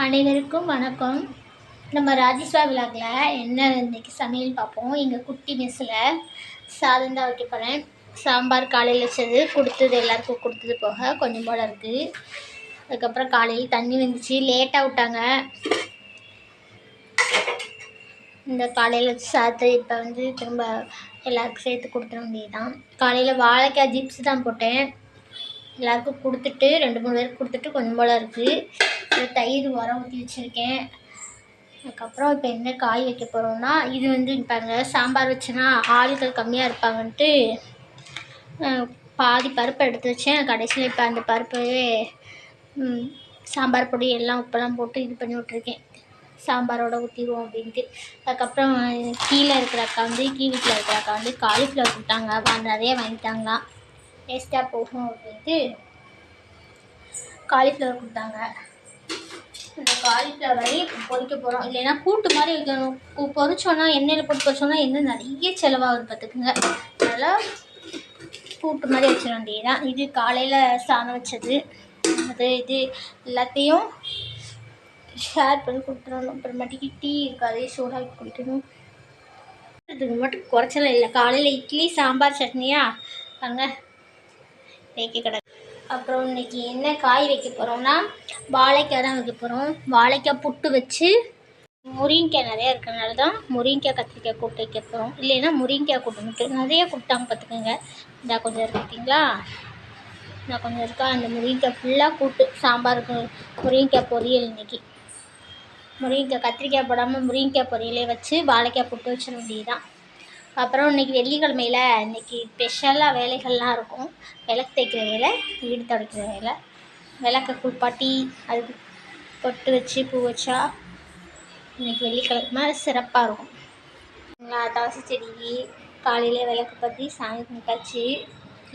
அனைவருக்கும் வணக்கம். நம்ம ராஜேஸ்வா விலாகில் என்ன இன்றைக்கி சமையல் பார்ப்போம். எங்கள் குட்டி மெஸ்ஸில் சாதம் தான் வைக்க போகிறேன். சாம்பார் காலையில் வச்சது கொடுத்தது, எல்லாருக்கும் கொடுத்தது போக கொஞ்சம் போல் இருக்குது. அதுக்கப்புறம் காலையில் தண்ணி வந்துச்சு, லேட்டாக விட்டாங்க. இந்த காலையில் வச்சு சாதத்தை இப்போ திரும்ப எல்லாருக்கும் சேர்த்து கொடுத்துட வேண்டியதுதான். காலையில் வாழைக்காய் ஜிப்ஸ் தான் போட்டேன். எல்லாருக்கும் கொடுத்துட்டு 2-3 பேருக்கு கொடுத்துட்டு கொஞ்சம் போல் இருக்குது. தயிர் உரம் ஊற்றி வச்சுருக்கேன். அதுக்கப்புறம் இப்போ என்ன காய் வைக்க போகிறோம்னா, இது பாருங்கள், சாம்பார் வச்சேன்னா ஆட்கள் கம்மியாக இருப்பாங்கன்ட்டு பாதி பருப்பை எடுத்து வச்சேன். கடைசியில் இப்போ அந்த பருப்பையே சாம்பார் பொடி எல்லாம் உப்பெல்லாம் போட்டு இது பண்ணி விட்ருக்கேன். சாம்பாரோட ஊற்றிடுவோம் அப்படின்ட்டு. அதுக்கப்புறம் கீழே இருக்கிற அக்கா கீழ் வீட்டில் இருக்கிற அக்கா காலிஃப்ளவர் கொடுத்தாங்க. நிறைய வாங்கிட்டாங்களாம், வேஸ்ட்டாக போகும் அப்படின்ட்டு காலிஃப்ளவர் கொடுத்தாங்க. இந்த காலிஃப்ளவரை பொரிக்க போகிறோம். இல்லைன்னா கூட்டு மாதிரி வைக்கணும். பொரிச்சோன்னா எண்ணெயில் போட்டு பொரிச்சோன்னா எண்ணெய் நிறைய செலவாகுது பார்த்துக்குங்க. அதனால் கூட்டு மாதிரி வச்சிட வேண்டியதுதான். இது காலையில் சாதம் வச்சது. இது எல்லாத்தையும் ஷேர் பண்ணி கொடுத்துடணும். அப்புறமேட்டுக்கு டீ இருக்காது, சூடாக்கி குடிக்கணும். இதுக்கு மட்டும் குறைச்சலாம் இல்லை. காலையில் இட்லி சாம்பார் சட்னியா அங்கே தேக்கி கிடக்கு. அப்புறம் இன்றைக்கி என்ன காய் வைக்க போகிறோம்னா, வாழைக்காய் தான் வைக்க போகிறோம். வாழைக்காய் புட்டு வச்சு முருங்கைக்காய் நிறையா இருக்கிறனால தான் முருங்கைக்காய் கத்திரிக்காய் கூட்டு வைக்க போகிறோம். இல்லைன்னா முருங்கைக்காய் கூட்டு மட்டும் நிறைய கொடுத்தாங்க பார்த்துக்கோங்க. இந்த கொஞ்சம் இருக்குங்களா, நான் கொஞ்சம் இருக்கா. அந்த முருங்கைக்காய் ஃபுல்லாக கூட்டு, சாம்பாருக்கு முருங்கைக்காய் பொரியல். இன்றைக்கி முருங்கைக்காய் கத்திரிக்காய் போடாமல் முருங்கைக்காய் பொரியலே வச்சு வாழைக்காய் புட்டு வச்சிட வேண்டியதுதான். அப்புறம் இன்றைக்கி வெள்ளிக்கிழமையில் இன்றைக்கி ஸ்பெஷலாக வேலைகள்லாம் இருக்கும். விளக்கு தேய்க்கிற வேலை, வீடு துடைக்கிற வேலை, விளக்க குளிப்பாட்டி அதுக்கு பொட்டு வச்சு பூ வச்சா இன்றைக்கி வெள்ளிக்கிழமை சிறப்பாக இருக்கும். துளசி செடிக்கு காலையில் விளக்கு பற்றி சாமி கும்பிட்டாச்சு.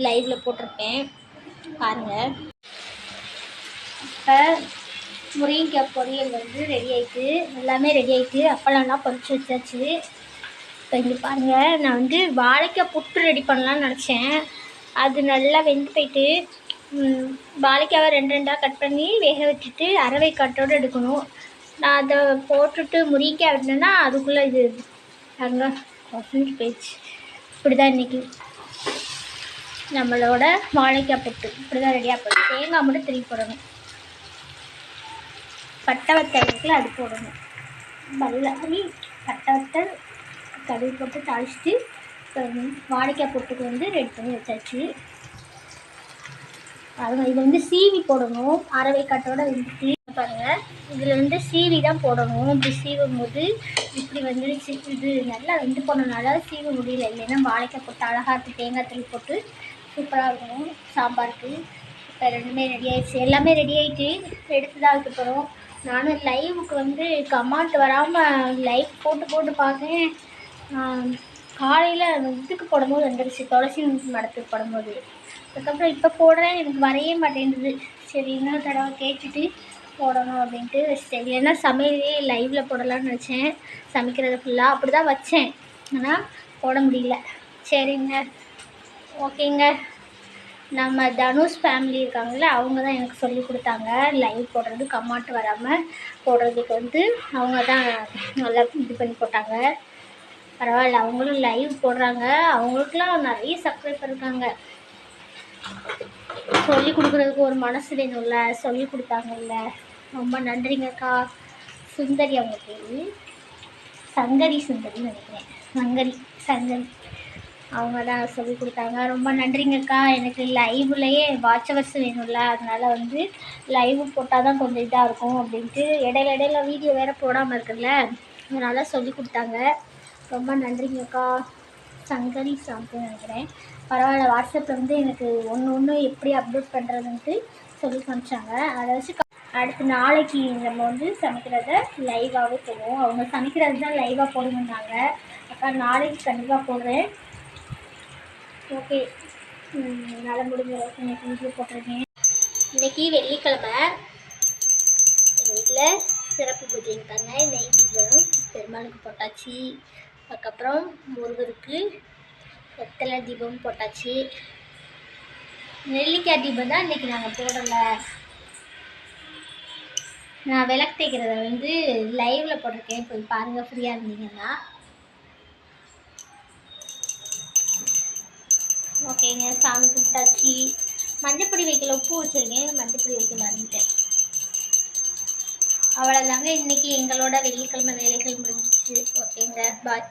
லைவில் போட்டிருப்பேன் பாருங்கள். இப்போ முருங்கைக்காய் பொரியல் ரெடி ஆகிட்டு, எல்லாமே ரெடி ஆகிட்டு, அப்பளம்லாம் பொரிச்சு வச்சாச்சு. இப்போ இங்கே பாருங்கள், நான் வாழைக்காய் புட்டு ரெடி பண்ணலான்னு நினச்சேன். அது நல்லா வெந்து போயிட்டு வாழைக்காவை 2 கட் பண்ணி வேக வச்சுட்டு அரவை காட்டோடு எடுக்கணும். நான் அதை போட்டுட்டு முருங்கைக்காய் விட்டேன்னா அதுக்குள்ளே இது அங்கே கொசஞ்சு போயிடுச்சு. இப்படி தான் இன்றைக்கி நம்மளோட வாழைக்காய் புட்டு இப்படி தான் ரெடியாக போடும். தேங்காய் மட்டும் திருப்பி போடணும். பட்டை வத்தல் இருக்குல்ல, அது போடணும். பல்லாரி பட்டை வத்தல் கடுகு போட்டு தாளிச்சிட்டு வாழைக்காய் புட்டுக்கு ரெடி பண்ணி வச்சாச்சு. பாருங்கள், இது சீவி போடணும். அரவை கட்டோடு வந்துட்டு பாருங்கள், இதில் சீவி தான் போடணும். இப்படி சீவும் போது இப்படி வந்துடுச்சு. இது நல்லா வெந்து போனதுனால சீவ முடியல. இல்லைன்னா வாழைக்காய் போட்டு அழகாக தேங்காய் தூள் போட்டு சூப்பராக இருக்கும் சாம்பாருக்கு. இப்போ ரெண்டுமே ரெடி ஆகிடுச்சு. எல்லாமே ரெடி ஆகிட்டு எடுத்து தான் வைக்க போகிறோம். நானும் லைவுக்கு கமெண்ட் வராமல் லைவ் போட்டு பார்க்கேன். காலையில் இதுக்கு போடும்போது வந்துடுச்சு, துளசி மடத்துக்கு போடும்போது. அதுக்கப்புறம் இப்போ போடுறேன், எனக்கு வரைய மாட்டேங்குது. சரி, இன்னொரு தடவை கேட்டுட்டு போடணும் அப்படின்ட்டு வச்சிட்டேன். ஏன்னா சமையலே லைவில் போடலான்னு நினச்சேன். சமைக்கிறது ஃபுல்லாக அப்படி தான் வச்சேன், ஆனால் போட முடியல. சரிங்க, ஓகேங்க. நம்ம தனுஷ் ஃபேமிலி இருக்காங்களே, அவங்க தான் எனக்கு சொல்லி கொடுத்தாங்க லைவ் போடுறது, கமெண்ட் வராமல் போடுறதுக்கு அவங்க தான் நல்லா இது பண்ணி போட்டாங்க. பரவாயில்ல, அவங்களும் லைவ் போடுறாங்க. அவங்களுக்குலாம் நிறைய சப்ஸ்கிரைபர் இருக்காங்க. சொல்லி கொடுக்குறதுக்கு ஒரு மனசு வேணும்ல, சொல்லி கொடுத்தாங்கல்ல. ரொம்ப நன்றிங்கக்கா. சுந்தரி அவங்க பேர், சங்கரி சுந்தரின்னு நினைக்கிறேன். சங்கரி அவங்க தான் சொல்லி கொடுத்தாங்க. ரொம்ப நன்றிங்கக்கா. எனக்கு லைவ்லையே வாட்சவர்ஸ் வேணும்ல, அதனால் லைவ் போட்டால் தான் கொஞ்சம் இதாக இருக்கும் அப்படின்ட்டு இடையில வீடியோ வேறு போடாமல் இருக்குல்ல, அதனால் சொல்லி கொடுத்தாங்க. ரொம்ப நன்றிங்கக்கா. சங்கரி சாப்பிட்டு நினைக்கிறேன். பரவாயில்ல, வாட்ஸ்அப்பில் எனக்கு ஒன்று எப்படி அப்டேட் பண்ணுறதுன்ட்டு சொல்லி காமிச்சாங்க. அதை வச்சு அடுத்து நாளைக்கு நம்ம சமைக்கிறத லைவாகவே போடுவோம். அவங்க சமைக்கிறது தான் லைவாக போடுங்கன்னாங்க. அக்கா நாளைக்கு கண்டிப்பாக போடுறேன். ஓகே, நல்லா முடிஞ்ச அளவுக்கு எனக்கு வீடியோ போட்டிருக்கேன். இன்றைக்கி வெள்ளிக்கிழமை எங்கள் வீட்டில் சிறப்பு பூஜை இருக்காங்க. நெய் தீபம் பெருமாளுக்கு போட்டாச்சு. அதுக்கப்புறம் முருகருக்கு வெத்தலை தீபம் போட்டாச்சு. நெல்லிக்காய் தீபம் தான் இன்றைக்கி நாங்கள் போடலை. நான் விளக்கு தேய்க்கிறத வந்து லைவில் போட்டிருக்கேன், போய் பாருங்கள் ஃப்ரீயாக இருந்தீங்கன்னா. ஓகேங்க, சாமி கும்பிட்டாச்சு. மஞ்சப்பொடி வைக்கல, உப்பு வச்சுருக்கேன், மஞ்சப்பொடி வைக்க மறந்துட்டேன். அவ்வளோதாங்க, இன்றைக்கி எங்களோட வெள்ளிக்கிழமை வேலைகள் முடிஞ்சிச்சு. ஓகேங்க, பாய்.